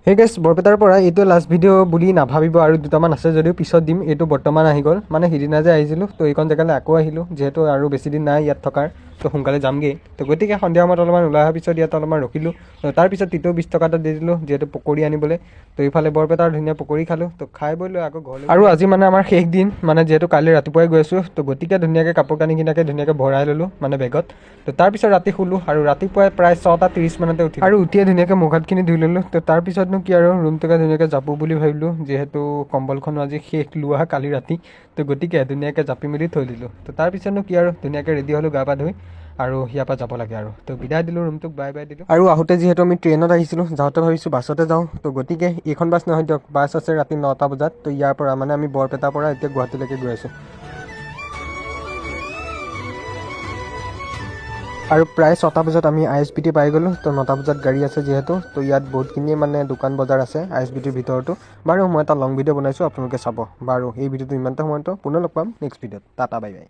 হে গাইছ বৰপেটাৰ পৰা এইটো লাষ্ট ভিডিঅ' বুলি নাভাবিব আৰু দুটামান আছে যদিও পিছত দিম। এইটো বৰ্তমান আহি গ'ল, মানে সিদিনা যে আহিছিলোঁ তো এইখন জেগালৈ আকৌ আহিলোঁ, যিহেতু আৰু বেছি দিন নাই ইয়াত থকাৰ, তো সোনকালে যামগৈ। তো গতিকে সন্ধিয়া সময়ত অলপমান ওলাই অহাৰ পিছত ইয়াত অলপমান ৰখিলোঁ। তাৰপিছত তিতো 20 টকা এটা দি দিলোঁ যিহেতু পকৰি আনিবলৈ। তো এইফালে বৰপেটাৰ ধুনীয়া পকৰি খালোঁ, তো খাই বৈ লৈ আকৌ ঘৰলৈ। আৰু আজি মানে আমাৰ শেষ দিন, মানে যিহেতু কালি ৰাতিপুৱাই গৈ আছোঁ, তো গতিকে ধুনীয়াকৈ কাপোৰ কানিখিনাকে ধুনীয়াকৈ ভৰাই ল'লোঁ মানে বেগত। তো তাৰপিছত ৰাতি শুলোঁ আৰু ৰাতিপুৱাই প্ৰায় 6:30 মানতে উঠিলোঁ আৰু উঠিয়ে ধুনীয়াকৈ মুখ হাতখিনি ধুই ল'লোঁ। তো তাৰপিছতনো কি আৰু ৰুমটোকে ধুনীয়াকৈ জাপোঁ বুলি ভাবিলোঁ, যিহেতু কম্বলখনো আজি শেষ লোৱা কালি ৰাতি। তো গতিকে ধুনীয়াকৈ জাপি মেলি থৈ দিলোঁ। তো তাৰপিছতনো কি আৰু ধুনীয়াকৈ ৰেডি হ'লোঁ গা পা ধুই, আৰু ইয়াৰ পৰা যাব লাগে আৰু। তো বিদায় দিলোঁ, ৰুমটোক বাই বাই দিলোঁ। আৰু আহোঁতে যিহেতু আমি ট্ৰেইনত আহিছিলোঁ, যাওঁতে ভাবিছোঁ বাছতে যাওঁ। তো গতিকে এইখন বাছ নহয় দিয়ক, বাছ আছে ৰাতি 9টা বজাত। তো ইয়াৰ পৰা মানে আমি বৰপেটাৰ পৰা এতিয়া গুৱাহাটীলৈকে গৈ আছোঁ। আৰু প্ৰায় 6টা বজাত আমি ISBT পাই গ'লোঁ। তো 9টা বজাত গাড়ী আছে যিহেতু, তো ইয়াত বহুতখিনিয়ে মানে দোকান বজাৰ আছে ISBTৰ ভিতৰতো। বাৰু মই এটা লং ভিডিঅ' বনাইছোঁ, আপোনালোকে চাব। বাৰু এই ভিডিঅ'টো ইমানতে সময়তো, পুনৰ লগ পাম নেক্সট ভিডিঅ'ত। Tata bye bye.